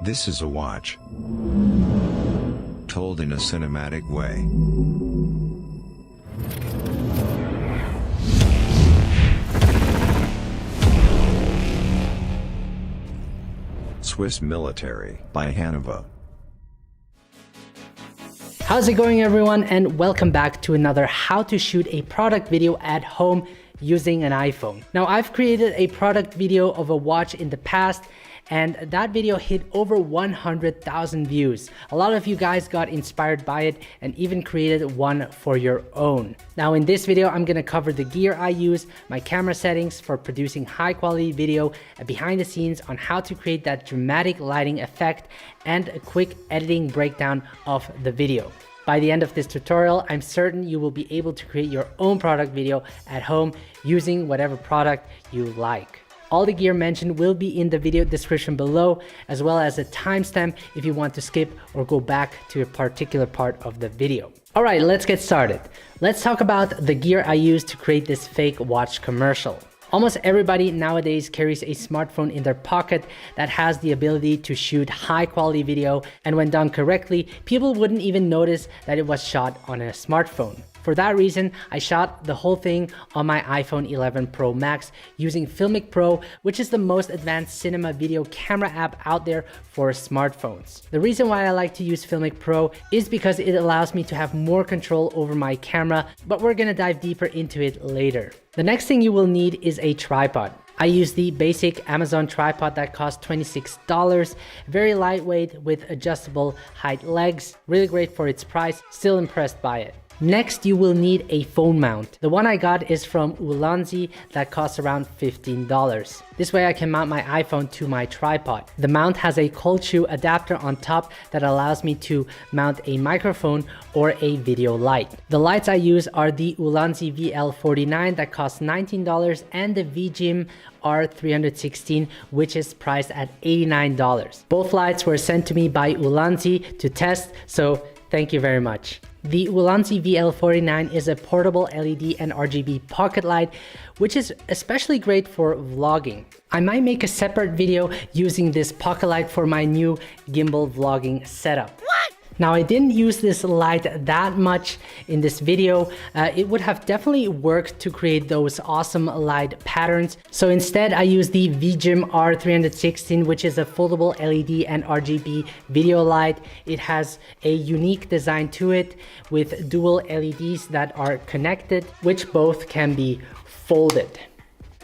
This is a watch told in a cinematic way. Swiss Military by Hanover. How's it going, everyone, and welcome back to another how to shoot a product video at home using an iPhone. Now, I've created a product video of a watch in the past, and that video hit over 100,000 views. A lot of you guys got inspired by it and even created one for your own. Now, in this video, I'm gonna cover the gear I use, my camera settings for producing high quality video, and behind the scenes on how to create that dramatic lighting effect, and a quick editing breakdown of the video. By the end of this tutorial, I'm certain you will be able to create your own product video at home using whatever product you like. All the gear mentioned will be in the video description below, as well as a timestamp if you want to skip or go back to a particular part of the video. All right, let's get started. Let's talk about the gear I used to create this fake watch commercial. Almost everybody nowadays carries a smartphone in their pocket that has the ability to shoot high quality video, and when done correctly, people wouldn't even notice that it was shot on a smartphone. For that reason, I shot the whole thing on my iPhone 11 Pro Max using Filmic Pro, which is the most advanced cinema video camera app out there for smartphones. The reason why I like to use Filmic Pro is because it allows me to have more control over my camera, but we're gonna dive deeper into it later. The next thing you will need is a tripod. I use the basic Amazon tripod that costs $26, very lightweight with adjustable height legs, really great for its price, still impressed by it. Next, you will need a phone mount. The one I got is from Ulanzi that costs around $15. This way I can mount my iPhone to my tripod. The mount has a cold shoe adapter on top that allows me to mount a microphone or a video light. The lights I use are the Ulanzi VL49 that costs $19 and the VGIM R316, which is priced at $89. Both lights were sent to me by Ulanzi to test, so thank you very much. The Ulanzi VL49 is a portable LED and RGB pocket light, which is especially great for vlogging. I might make a separate video using this pocket light for my new gimbal vlogging setup. Now, I didn't use this light that much in this video. It would have definitely worked to create those awesome light patterns. So instead, I used the VGIM R316, which is a foldable LED and RGB video light. It has a unique design to it with dual LEDs that are connected, which both can be folded.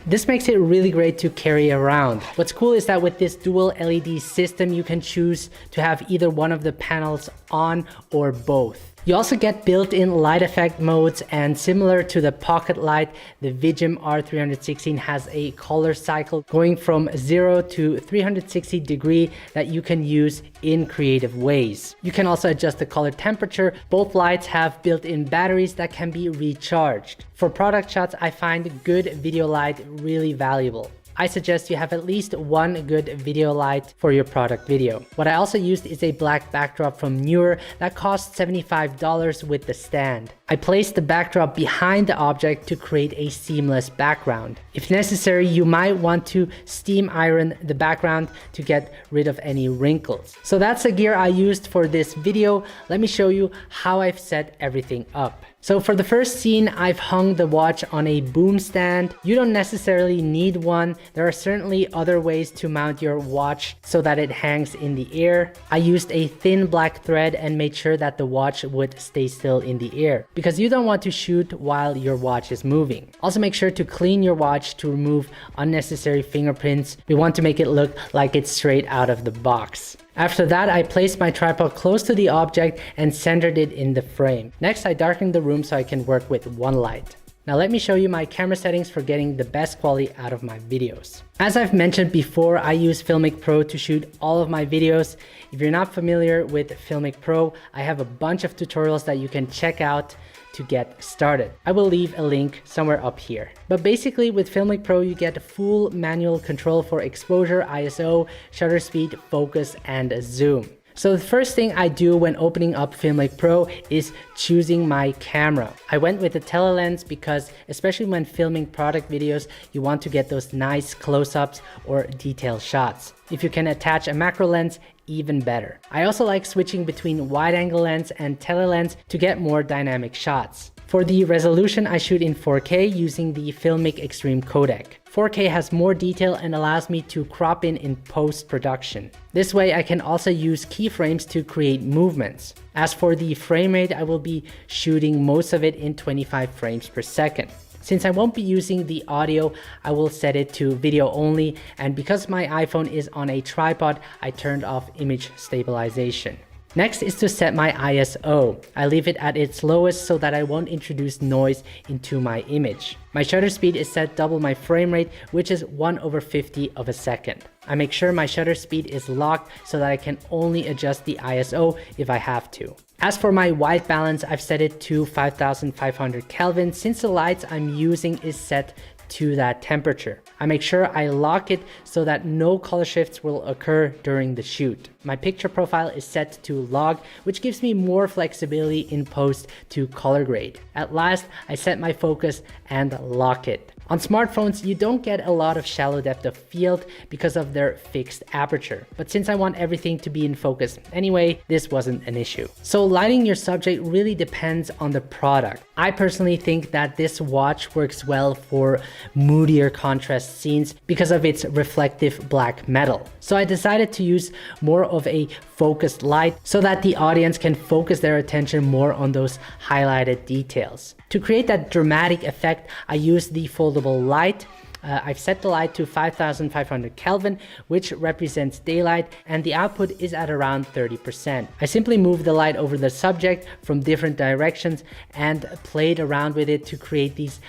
This makes it really great to carry around. What's cool is that with this dual LED system, you can choose to have either one of the panels on or both. You also get built-in light effect modes, and similar to the pocket light, the VGIM R316 has a color cycle going from 0 to 360 degree that you can use in creative ways. You can also adjust the color temperature. Both lights have built-in batteries that can be recharged. For product shots, I find good video light really valuable. I suggest you have at least one good video light for your product video. What I also used is a black backdrop from Neewer that costs $75 with the stand. I placed the backdrop behind the object to create a seamless background. If necessary, you might want to steam iron the background to get rid of any wrinkles. So that's the gear I used for this video. Let me show you how I've set everything up. So for the first scene, I've hung the watch on a boom stand. You don't necessarily need one. There are certainly other ways to mount your watch so that it hangs in the air. I used a thin black thread and made sure that the watch would stay still in the air, because you don't want to shoot while your watch is moving. Also, make sure to clean your watch to remove unnecessary fingerprints. We want to make it look like it's straight out of the box. After that, I placed my tripod close to the object and centered it in the frame. Next, I darkened the room so I can work with one light. Now let me show you my camera settings for getting the best quality out of my videos. As I've mentioned before, I use Filmic Pro to shoot all of my videos. If you're not familiar with Filmic Pro, I have a bunch of tutorials that you can check out to get started. I will leave a link somewhere up here. But basically with Filmic Pro, you get full manual control for exposure, ISO, shutter speed, focus, and zoom. So the first thing I do when opening up Filmic Pro is choosing my camera. I went with the telelens because especially when filming product videos, you want to get those nice close-ups or detailed shots. If you can attach a macro lens, even better. I also like switching between wide angle lens and telelens to get more dynamic shots. For the resolution, I shoot in 4K using the Filmic Extreme codec. 4K has more detail and allows me to crop in post-production. This way I can also use keyframes to create movements. As for the frame rate, I will be shooting most of it in 25 frames per second. Since I won't be using the audio, I will set it to video only, and because my iPhone is on a tripod, I turned off image stabilization. Next is to set my ISO. I leave it at its lowest so that I won't introduce noise into my image. My shutter speed is set double my frame rate, which is 1/50 of a second. I make sure my shutter speed is locked so that I can only adjust the ISO if I have to. As for my white balance, I've set it to 5500 Kelvin since the lights I'm using is set to that temperature. I make sure I lock it so that no color shifts will occur during the shoot. My picture profile is set to log, which gives me more flexibility in post to color grade. At last, I set my focus and lock it. On smartphones, you don't get a lot of shallow depth of field because of their fixed aperture. But since I want everything to be in focus anyway, this wasn't an issue. So lighting your subject really depends on the product. I personally think that this watch works well for moodier contrast scenes because of its reflective black metal. So I decided to use more of a focused light so that the audience can focus their attention more on those highlighted details. To create that dramatic effect, I used the foldable light. I've set the light to 5500 Kelvin, which represents daylight, and the output is at around 30%. I simply moved the light over the subject from different directions and played around with it to create these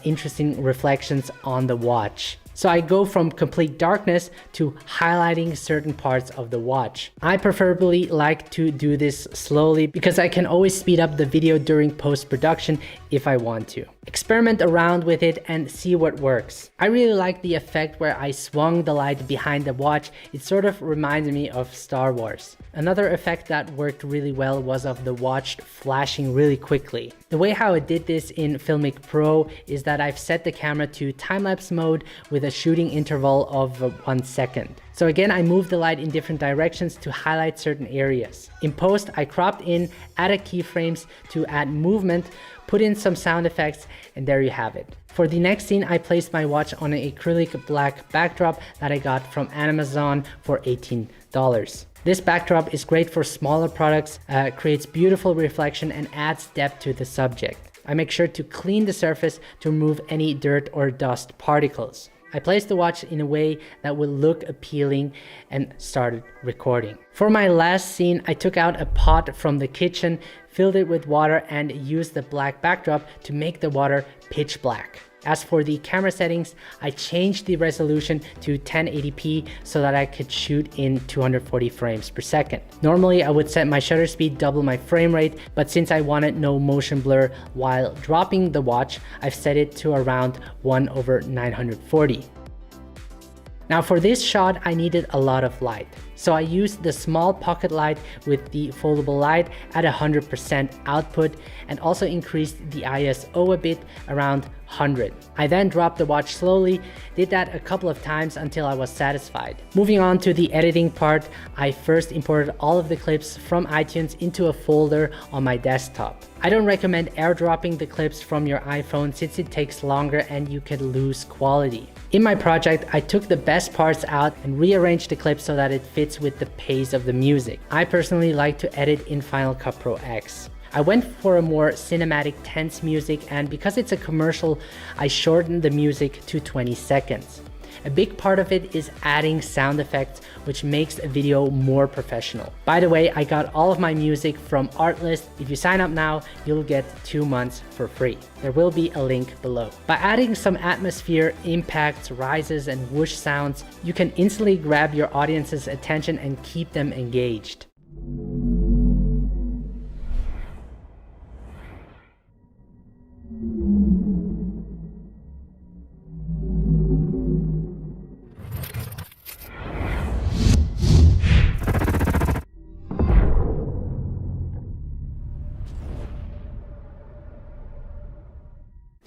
interesting reflections on the watch. So I go from complete darkness to highlighting certain parts of the watch. I preferably like to do this slowly because I can always speed up the video during post-production if I want to. Experiment around with it and see what works. I really like the effect where I swung the light behind the watch. It sort of reminded me of Star Wars. Another effect that worked really well was of the watch flashing really quickly. The way how I did this in Filmic Pro is that I've set the camera to time-lapse mode with a shooting interval of 1 second. So again, I moved the light in different directions to highlight certain areas. In post, I cropped in, added keyframes to add movement, put in some sound effects, and there you have it. For the next scene, I placed my watch on an acrylic black backdrop that I got from Amazon for $18. This backdrop is great for smaller products, creates beautiful reflection and adds depth to the subject. I make sure to clean the surface to remove any dirt or dust particles. I placed the watch in a way that would look appealing and started recording. For my last scene, I took out a pot from the kitchen, filled it with water, and used the black backdrop to make the water pitch black. As for the camera settings, I changed the resolution to 1080p so that I could shoot in 240 frames per second. Normally, I would set my shutter speed double my frame rate, but since I wanted no motion blur while dropping the watch, I've set it to around 1/940. Now for this shot, I needed a lot of light. So I used the small pocket light with the foldable light at 100% output and also increased the ISO a bit, around 100. I then dropped the watch slowly, did that a couple of times until I was satisfied. Moving on to the editing part, I first imported all of the clips from iTunes into a folder on my desktop. I don't recommend airdropping the clips from your iPhone since it takes longer and you can lose quality. In my project, I took the best parts out and rearranged the clip so that it fits with the pace of the music. I personally like to edit in Final Cut Pro X. I went for a more cinematic, tense music, and because it's a commercial, I shortened the music to 20 seconds. A big part of it is adding sound effects, which makes a video more professional. By the way, I got all of my music from Artlist. If you sign up now, you'll get 2 months for free. There will be a link below. By adding some atmosphere, impacts, rises, and whoosh sounds, you can instantly grab your audience's attention and keep them engaged.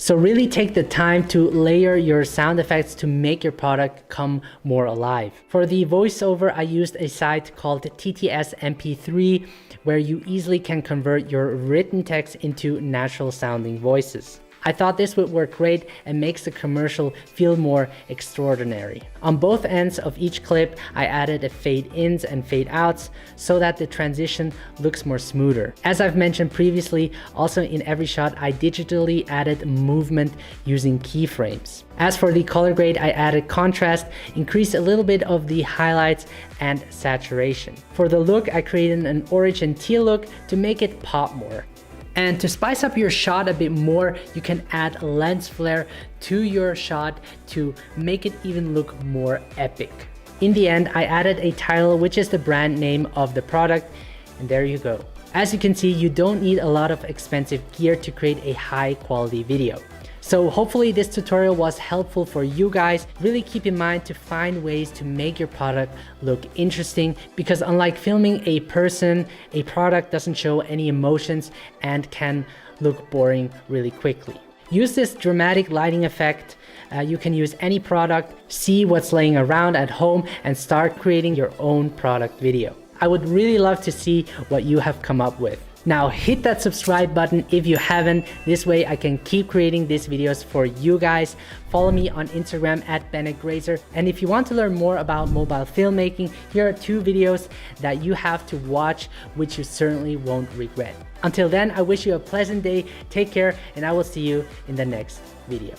So really take the time to layer your sound effects to make your product come more alive. For the voiceover, I used a site called TTS MP3, where you easily can convert your written text into natural sounding voices. I thought this would work great and makes the commercial feel more extraordinary. On both ends of each clip, I added a fade ins and fade outs so that the transition looks more smoother. As I've mentioned previously, also in every shot, I digitally added movement using keyframes. As for the color grade, I added contrast, increased a little bit of the highlights and saturation. For the look, I created an orange and teal look to make it pop more. And to spice up your shot a bit more, you can add lens flare to your shot to make it even look more epic. In the end, I added a title, which is the brand name of the product, and there you go. As you can see, you don't need a lot of expensive gear to create a high quality video. So hopefully this tutorial was helpful for you guys. Really keep in mind to find ways to make your product look interesting, because unlike filming a person, a product doesn't show any emotions and can look boring really quickly. Use this dramatic lighting effect. You can use any product, see what's laying around at home and start creating your own product video. I would really love to see what you have come up with. Now hit that subscribe button if you haven't. This way I can keep creating these videos for you guys. Follow me on Instagram at Bennett Grazer. And if you want to learn more about mobile filmmaking, here are 2 videos that you have to watch, which you certainly won't regret. Until then, I wish you a pleasant day, take care, and I will see you in the next video.